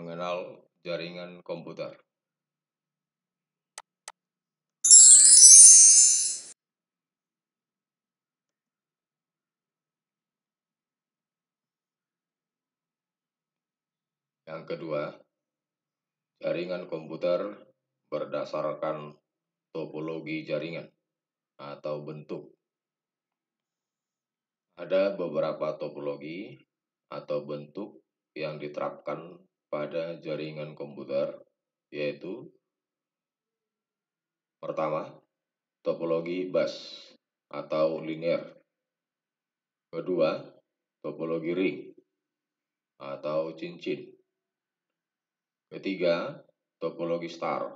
mengenal jaringan komputer. Yang kedua, jaringan komputer berdasarkan topologi jaringan atau bentuk. Ada beberapa topologi atau bentuk yang diterapkan pada jaringan komputer, yaitu pertama, topologi bus atau linear. Kedua, topologi ring atau cincin. Ketiga, topologi star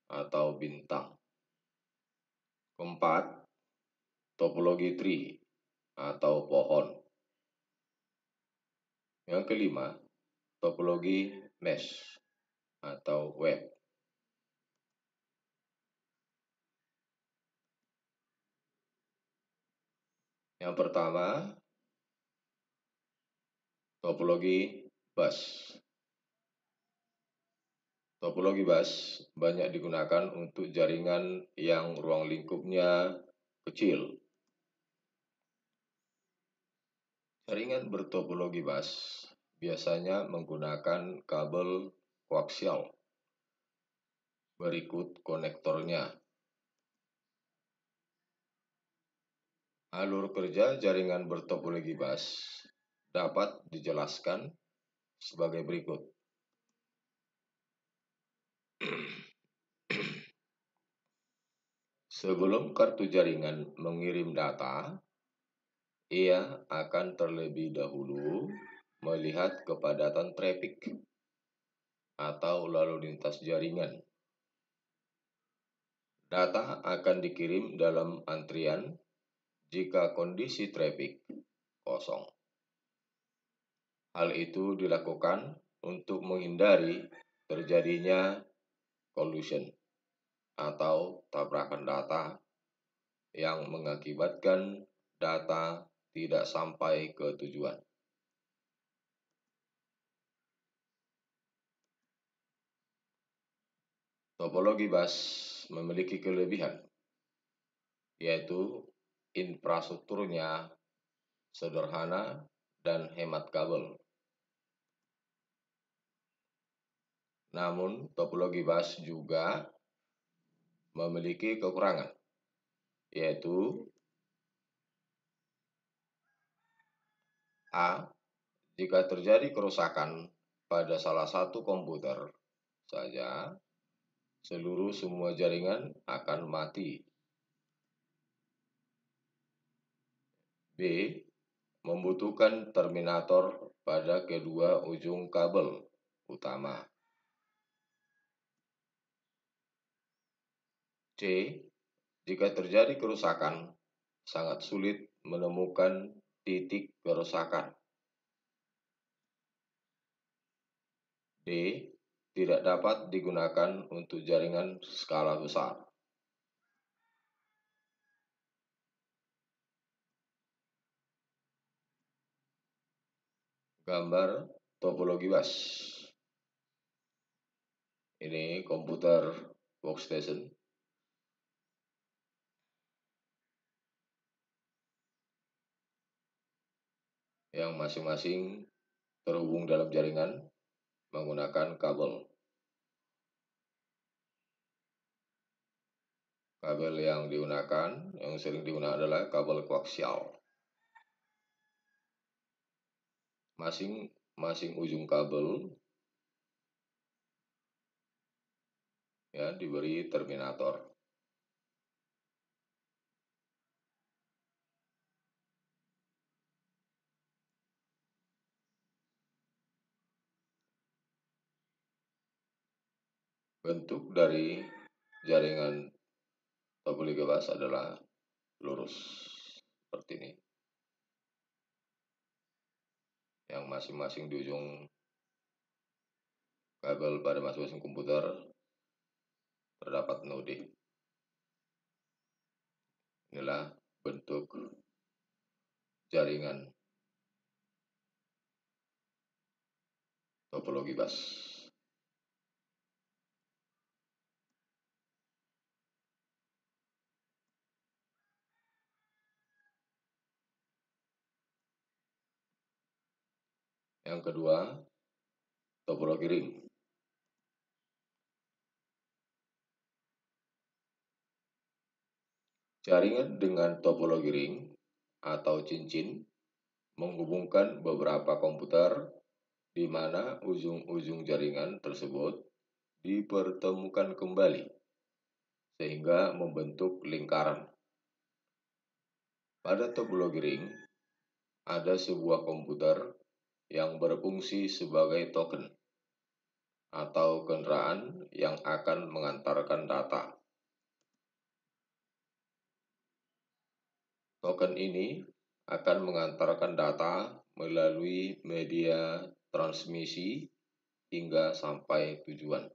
atau bintang. Keempat, topologi tree atau pohon. Yang kelima, topologi mesh atau web. Yang pertama, topologi bus. Topologi bus banyak digunakan untuk jaringan yang ruang lingkupnya kecil. Jaringan bertopologi bus biasanya menggunakan kabel koaksial. Berikut konektornya. Alur kerja jaringan bertopologi bus dapat dijelaskan sebagai berikut. Sebelum kartu jaringan mengirim data, ia akan terlebih dahulu melihat kepadatan trafik atau lalu lintas jaringan. Data akan dikirim dalam antrian jika kondisi trafik kosong. Hal itu dilakukan untuk menghindari terjadinya collision atau tabrakan data yang mengakibatkan data tidak sampai ke tujuan. Topologi bus memiliki kelebihan, yaitu infrastrukturnya sederhana dan hemat kabel. Namun, topologi bus juga memiliki kekurangan, yaitu A. Jika terjadi kerusakan pada salah satu komputer saja, seluruh semua jaringan akan mati. B. Membutuhkan terminator pada kedua ujung kabel utama. C. Jika terjadi kerusakan, sangat sulit menemukan titik kerusakan. D. Tidak dapat digunakan untuk jaringan skala besar. Gambar topologi bus. Ini komputer workstation. Yang masing-masing terhubung dalam jaringan menggunakan kabel. Kabel yang sering digunakan adalah kabel koaksial. Masing-masing ujung kabel diberi terminator. Bentuk dari jaringan topologi bus adalah lurus seperti ini. Yang masing-masing di ujung kabel pada masing-masing komputer terdapat node. Inilah bentuk jaringan topologi bus. Yang kedua, topologi ring. Jaringan dengan topologi ring atau cincin menghubungkan beberapa komputer di mana ujung-ujung jaringan tersebut dipertemukan kembali sehingga membentuk lingkaran. Pada topologi ring, ada sebuah komputer yang berfungsi sebagai token atau kendaraan yang akan mengantarkan data. Token ini akan mengantarkan data melalui media transmisi hingga sampai tujuan.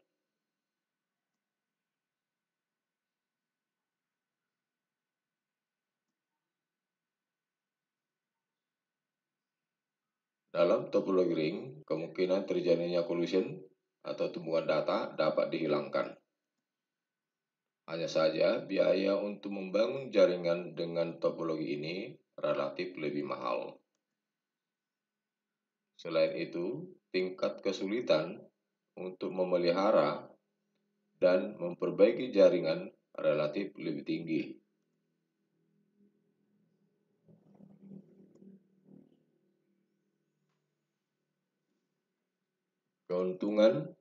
Dalam topologi ring, kemungkinan terjadinya collision atau tumbuhan data dapat dihilangkan. Hanya saja, biaya untuk membangun jaringan dengan topologi ini relatif lebih mahal. Selain itu, tingkat kesulitan untuk memelihara dan memperbaiki jaringan relatif lebih tinggi. Keuntungan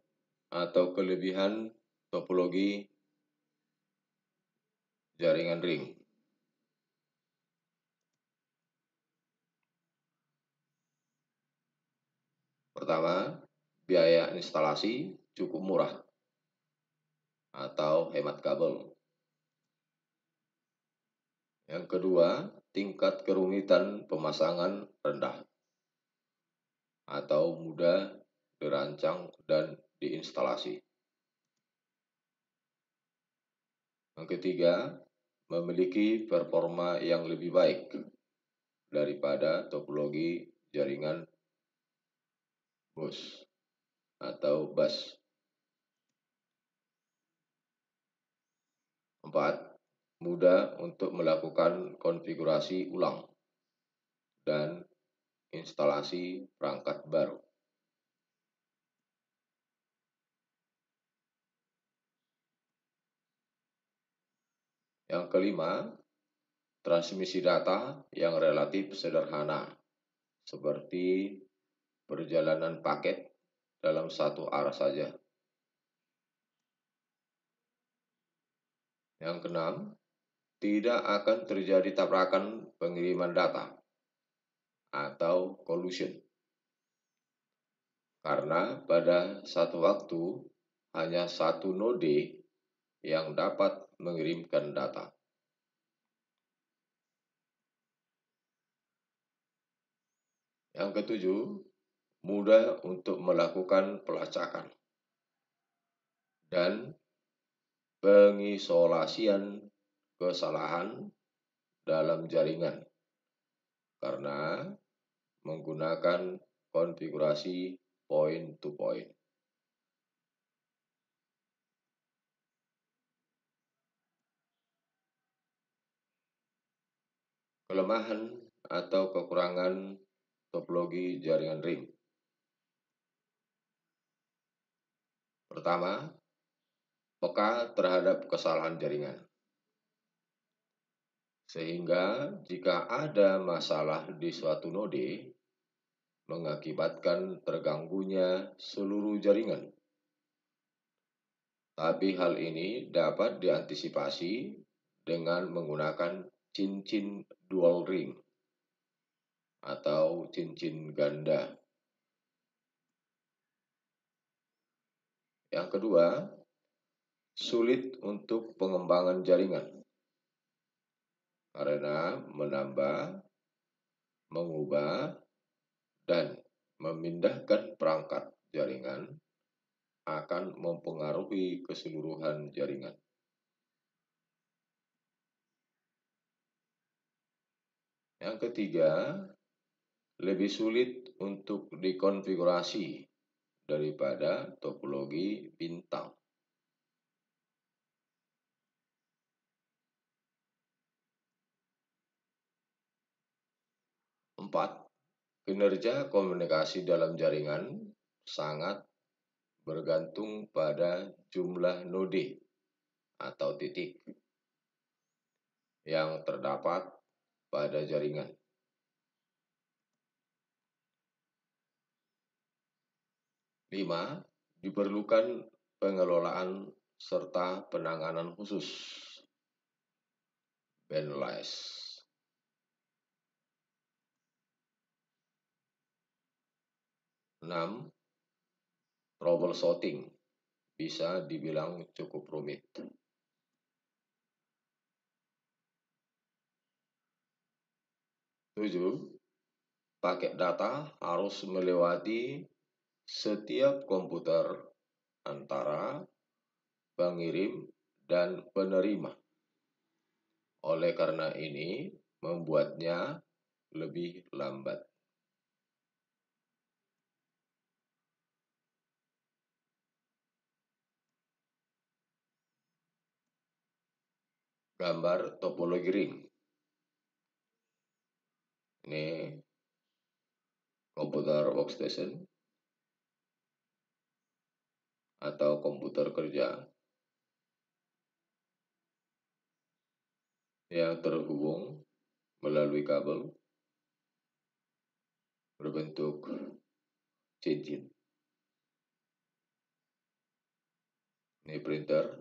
atau kelebihan topologi jaringan ring. Pertama, biaya instalasi cukup murah atau hemat kabel. Yang kedua, tingkat kerumitan pemasangan rendah atau mudah dirancang dan diinstalasi. Yang ketiga, memiliki performa yang lebih baik daripada topologi jaringan bus atau bus. 4. Mudah untuk melakukan konfigurasi ulang dan instalasi perangkat baru. Yang kelima, transmisi data yang relatif sederhana, seperti perjalanan paket dalam satu arah saja. Yang keenam, tidak akan terjadi tabrakan pengiriman data atau collision, karena pada satu waktu hanya satu node yang dapat mengirimkan data. Yang ketujuh, mudah untuk melakukan pelacakan dan pengisolasian kesalahan dalam jaringan karena menggunakan konfigurasi point-to-point. Kelemahan atau kekurangan topologi jaringan ring. Pertama, peka terhadap kesalahan jaringan. Sehingga jika ada masalah di suatu node, mengakibatkan terganggunya seluruh jaringan. Tapi hal ini dapat diantisipasi dengan menggunakan cincin dual ring atau cincin ganda. Yang kedua, sulit untuk pengembangan jaringan karena menambah, mengubah, dan memindahkan perangkat jaringan akan mempengaruhi keseluruhan jaringan. Yang ketiga, lebih sulit untuk dikonfigurasi daripada topologi bintang. 4. Kinerja komunikasi dalam jaringan sangat bergantung pada jumlah node atau titik yang terdapat pada jaringan. 5. Diperlukan pengelolaan serta penanganan khusus. Bandlist. 6. Troubleshooting bisa dibilang cukup rumit. 7. Paket data harus melewati setiap komputer antara pengirim dan penerima. Oleh karena ini, membuatnya lebih lambat. Gambar topologi ring. Ini komputer workstation atau komputer kerja yang terhubung melalui kabel berbentuk cincin. Ini printer.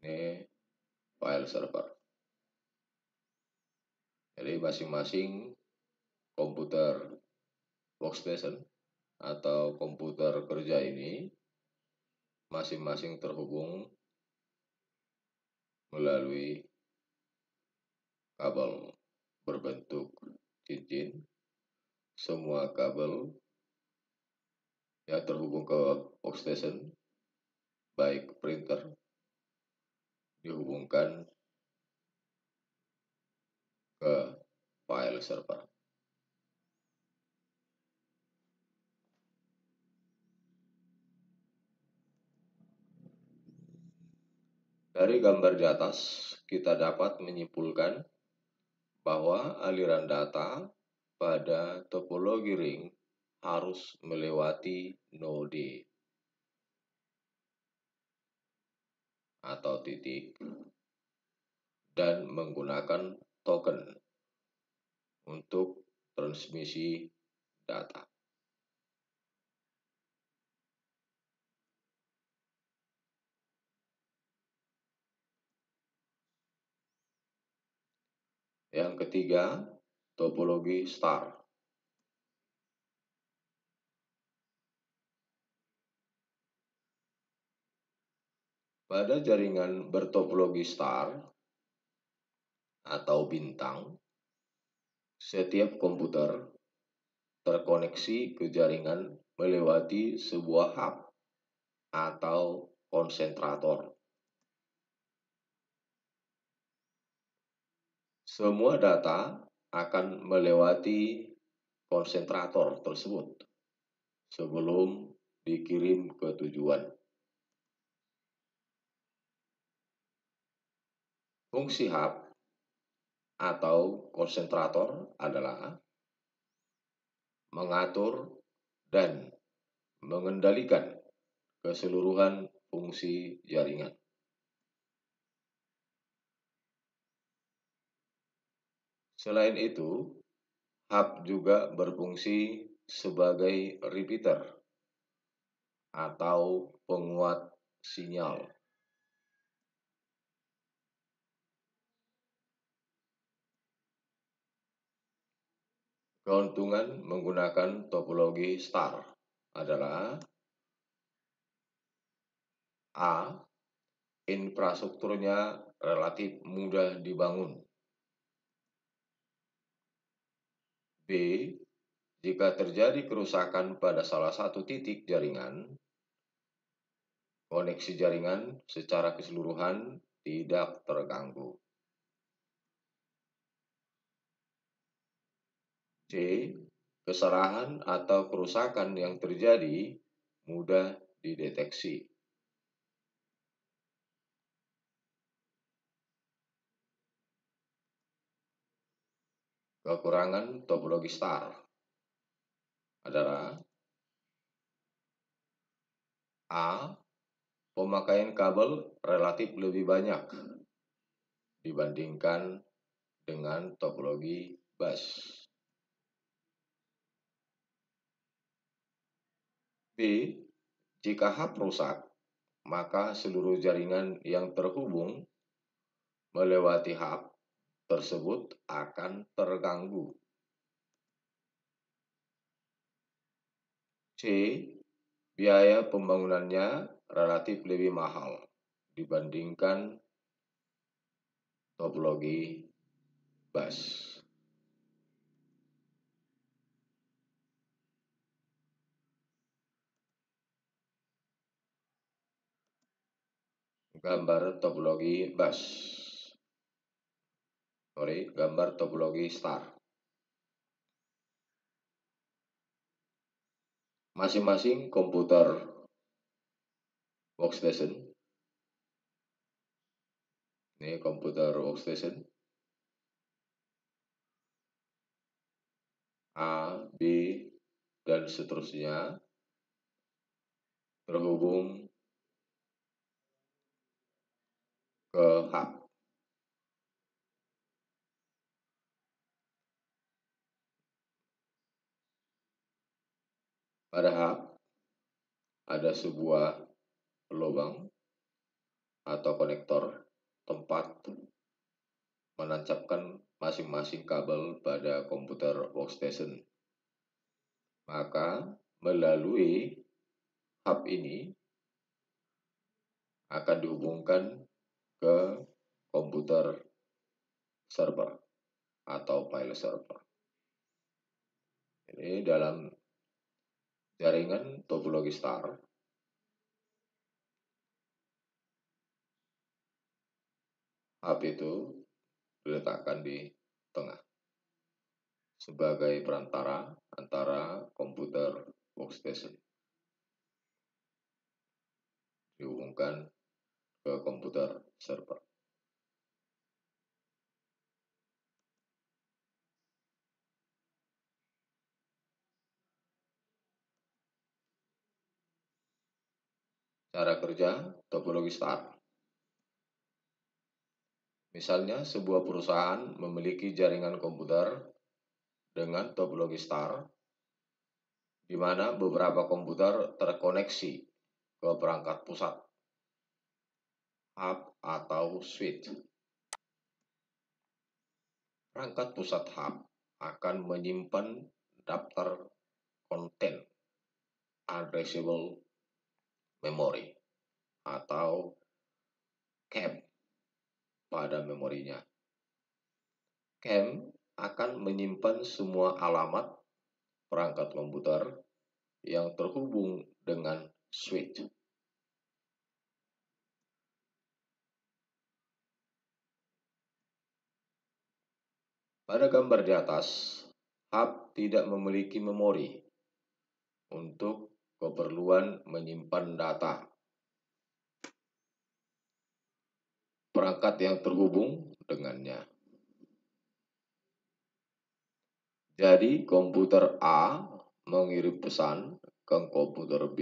Ini file server. Jadi masing-masing komputer workstation atau komputer kerja ini masing-masing terhubung melalui kabel berbentuk cincin. Semua kabel yang terhubung ke workstation, baik printer, dihubungkan ke file server. Dari gambar di atas, kita dapat menyimpulkan bahwa aliran data pada topologi ring harus melewati node atau titik dan menggunakan token untuk transmisi data. Yang ketiga, topologi star. Pada jaringan bertopologi star atau bintang, setiap komputer terkoneksi ke jaringan melewati sebuah hub atau konsentrator. Semua data akan melewati konsentrator tersebut sebelum dikirim ke tujuan. Fungsi hub atau konsentrator adalah mengatur dan mengendalikan keseluruhan fungsi jaringan. Selain itu, hub juga berfungsi sebagai repeater atau penguat sinyal. Keuntungan menggunakan topologi star adalah A. Infrastrukturnya relatif mudah dibangun. B. Jika terjadi kerusakan pada salah satu titik jaringan, koneksi jaringan secara keseluruhan tidak terganggu. C. Kesalahan atau kerusakan yang terjadi mudah dideteksi. Kekurangan topologi star adalah A. Pemakaian kabel relatif lebih banyak dibandingkan dengan topologi bus. B. Jika hub rusak, maka seluruh jaringan yang terhubung melewati hub tersebut akan terganggu. C. Biaya pembangunannya relatif lebih mahal dibandingkan topologi bus. Gambar topologi bus. Gambar topologi star. Masing-masing komputer workstation. Ini komputer workstation A, B, dan seterusnya terhubung ke hub. Pada hub ada sebuah lubang atau konektor tempat menancapkan masing-masing kabel pada komputer workstation. Maka melalui hub ini akan dihubungkan ke komputer server atau file server. Ini dalam jaringan topologi star, hub itu diletakkan di tengah sebagai perantara antara komputer workstation dihubungkan ke komputer server. Cara kerja topologi star. Misalnya sebuah perusahaan memiliki jaringan komputer dengan topologi star, di mana beberapa komputer terkoneksi ke perangkat pusat, hub atau switch. Perangkat pusat hub akan menyimpan daftar konten addressable memory atau CAM pada memorinya. CAM akan menyimpan semua alamat perangkat komputer yang terhubung dengan switch. Pada gambar di atas, hub tidak memiliki memori untuk keperluan menyimpan data. Perangkat yang terhubung dengannya. Jadi komputer A mengirim pesan ke komputer B,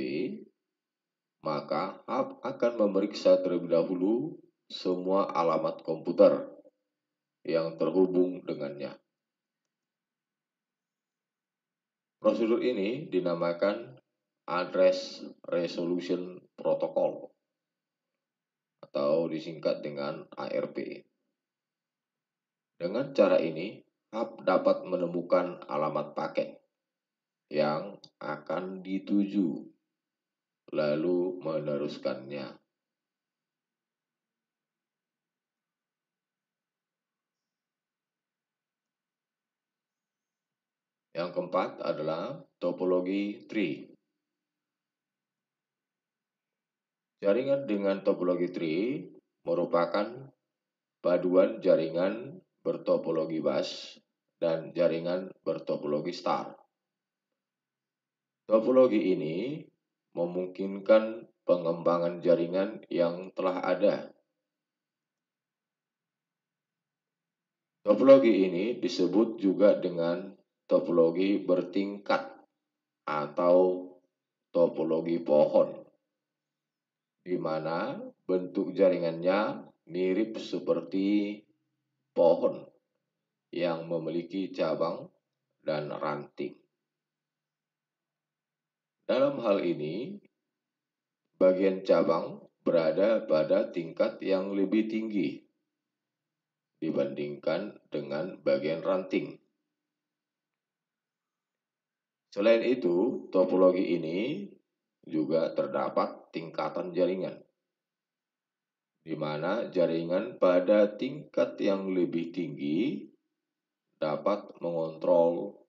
maka hub akan memeriksa terlebih dahulu semua alamat komputer yang terhubung dengannya. Prosedur ini dinamakan Address Resolution Protocol atau disingkat dengan ARP. Dengan cara ini, hub dapat menemukan alamat paket yang akan dituju, lalu meneruskannya. Yang keempat adalah topologi tree. Jaringan dengan topologi tree merupakan paduan jaringan bertopologi bus dan jaringan bertopologi star. Topologi ini memungkinkan pengembangan jaringan yang telah ada. Topologi ini disebut juga dengan topologi bertingkat atau topologi pohon, di mana bentuk jaringannya mirip seperti pohon yang memiliki cabang dan ranting. Dalam hal ini, bagian cabang berada pada tingkat yang lebih tinggi dibandingkan dengan bagian ranting. Selain itu, topologi ini juga terdapat tingkatan jaringan, di mana jaringan pada tingkat yang lebih tinggi dapat mengontrol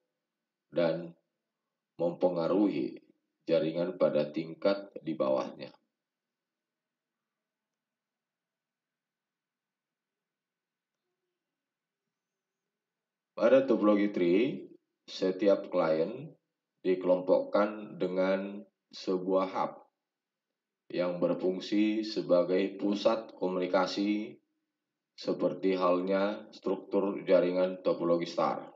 dan mempengaruhi jaringan pada tingkat di bawahnya. Pada topologi tree, setiap klien dikelompokkan dengan sebuah hub yang berfungsi sebagai pusat komunikasi seperti halnya struktur jaringan topologi star.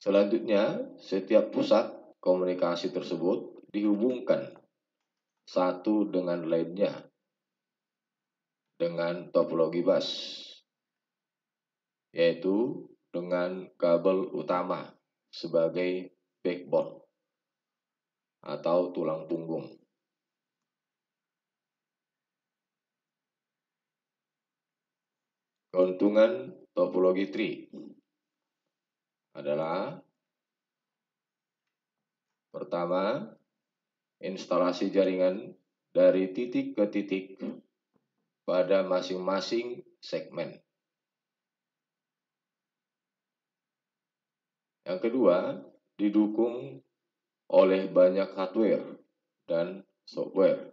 Selanjutnya, setiap pusat komunikasi tersebut dihubungkan satu dengan lainnya dengan topologi bus, yaitu dengan kabel utama sebagai backbone atau tulang punggung. Keuntungan topologi tree adalah: pertama, instalasi jaringan dari titik ke titik pada masing-masing segmen. Yang kedua, didukung oleh banyak hardware dan software.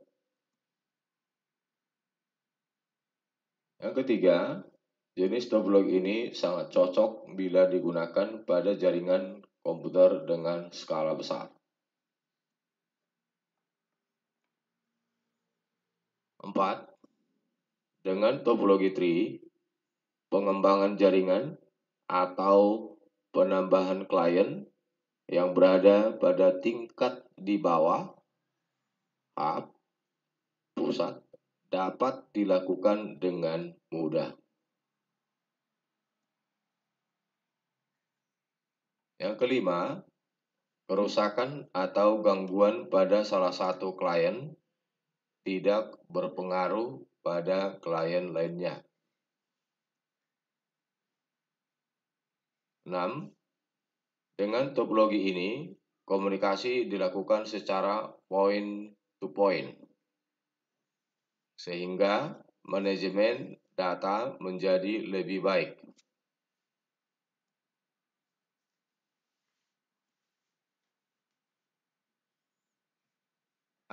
Yang ketiga, jenis topologi ini sangat cocok bila digunakan pada jaringan komputer dengan skala besar. 4. Dengan topologi tree, pengembangan jaringan atau penambahan klien yang berada pada tingkat di bawah hub pusat dapat dilakukan dengan mudah. Yang kelima, kerusakan atau gangguan pada salah satu klien tidak berpengaruh pada klien lainnya. 6. Dengan topologi ini, komunikasi dilakukan secara point to point, sehingga manajemen data menjadi lebih baik.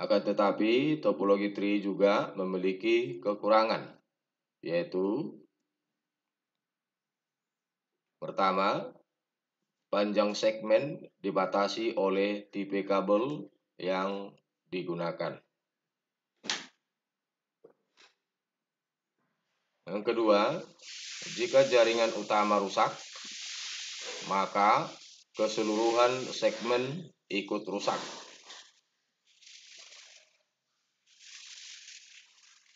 Akan tetapi, topologi tree juga memiliki kekurangan, yaitu: pertama, panjang segmen dibatasi oleh tipe kabel yang digunakan. Yang kedua, jika jaringan utama rusak, maka keseluruhan segmen ikut rusak.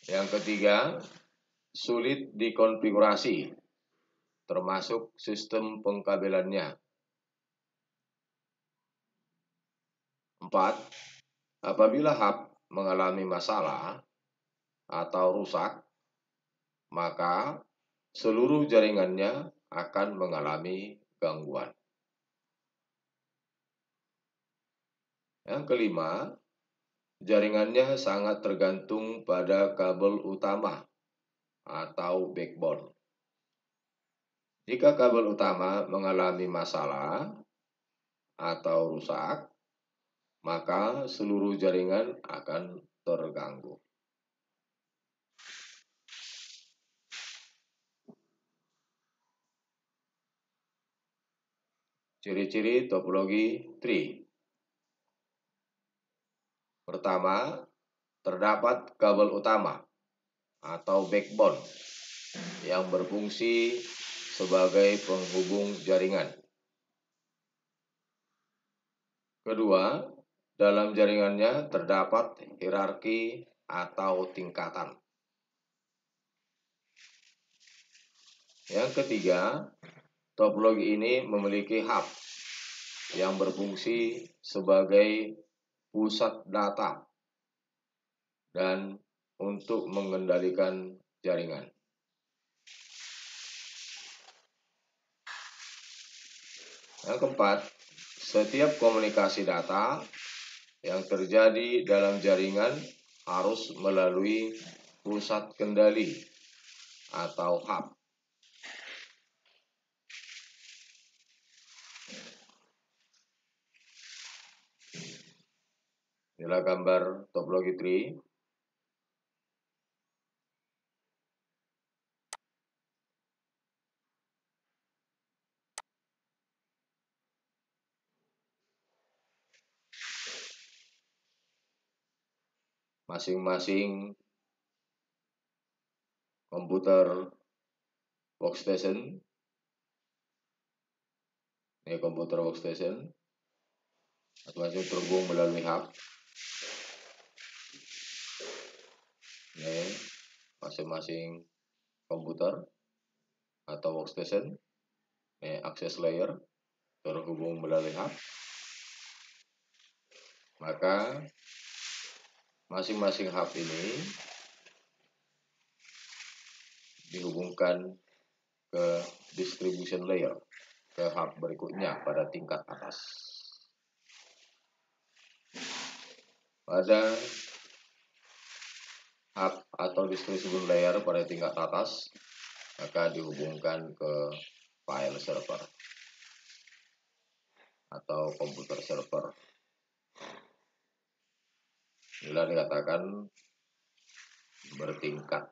Yang ketiga, sulit dikonfigurasi, termasuk sistem pengkabelannya. 4. Apabila hub mengalami masalah atau rusak, maka seluruh jaringannya akan mengalami gangguan. Yang kelima, jaringannya sangat tergantung pada kabel utama atau backbone. Jika kabel utama mengalami masalah atau rusak, maka seluruh jaringan akan terganggu. Ciri-ciri topologi tree. Pertama, terdapat kabel utama atau backbone yang berfungsi sebagai penghubung jaringan. Kedua, dalam jaringannya terdapat hierarki atau tingkatan. Yang ketiga, topologi ini memiliki hub yang berfungsi sebagai pusat data dan untuk mengendalikan jaringan. Yang keempat, setiap komunikasi data yang terjadi dalam jaringan harus melalui pusat kendali atau hub. Inilah gambar topologi tree. Masing-masing komputer workstation, ini komputer workstation, masing-masing terhubung melalui hub. Ini masing-masing komputer atau workstation, ini access layer terhubung melalui hub. Maka masing-masing hub ini dihubungkan ke distribution layer, ke hub berikutnya pada tingkat atas. Pada hub atau distribution layer pada tingkat atas, maka dihubungkan ke file server atau komputer server. Inilah dikatakan bertingkat.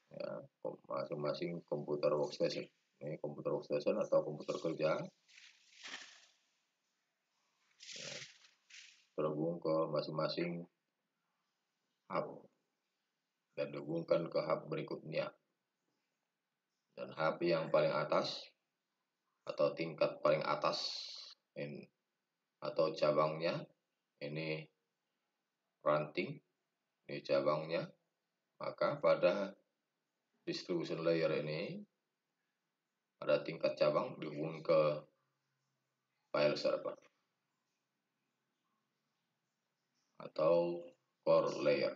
Ya, masing-masing komputer workstation. Ini komputer workstation atau komputer kerja. Ya, terhubung ke masing-masing hub dan dihubungkan ke hub berikutnya. Dan hub yang paling atas atau tingkat paling atas ini, atau cabangnya ini ranting, ini cabangnya. Maka pada distribution layer ini pada tingkat cabang dihubungkan ke file server atau core layer.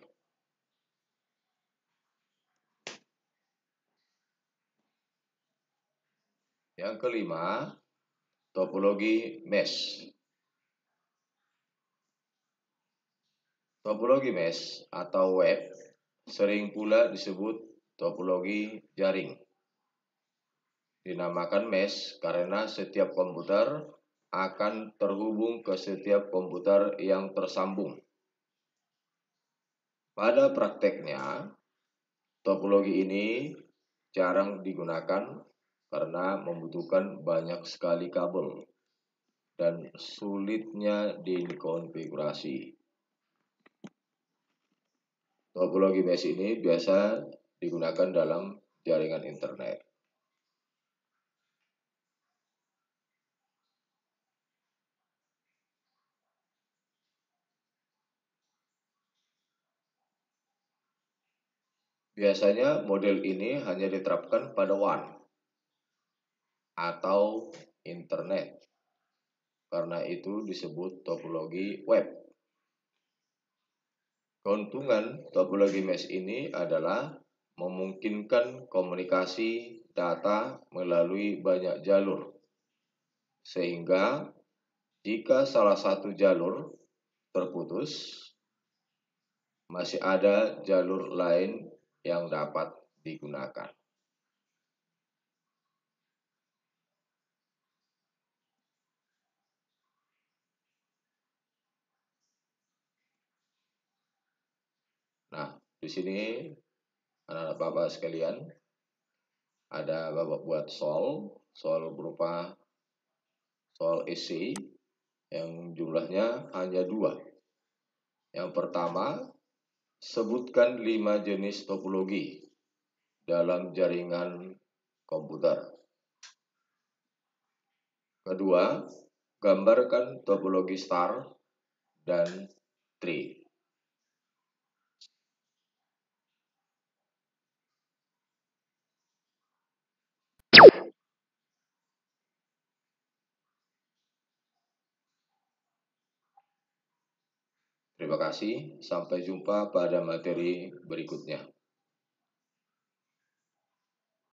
Yang kelima, topologi mesh. Topologi mesh atau web sering pula disebut topologi jaring. Dinamakan mesh karena setiap komputer akan terhubung ke setiap komputer yang tersambung. Pada prakteknya, topologi ini jarang digunakan karena membutuhkan banyak sekali kabel dan sulitnya dikonfigurasi. Topologi mesh ini biasa digunakan dalam jaringan internet. Biasanya model ini hanya diterapkan pada WAN atau internet. Karena itu disebut topologi web. Keuntungan topologi mesh ini adalah memungkinkan komunikasi data melalui banyak jalur. Sehingga jika salah satu jalur terputus, masih ada jalur lain yang dapat digunakan. Nah, di sini anak-anak Bapak sekalian, ada Bapak buat soal berupa soal isi yang jumlahnya hanya 2. Yang pertama, sebutkan 5 jenis topologi dalam jaringan komputer. Kedua, gambarkan topologi star dan tree. Terima kasih, sampai jumpa pada materi berikutnya.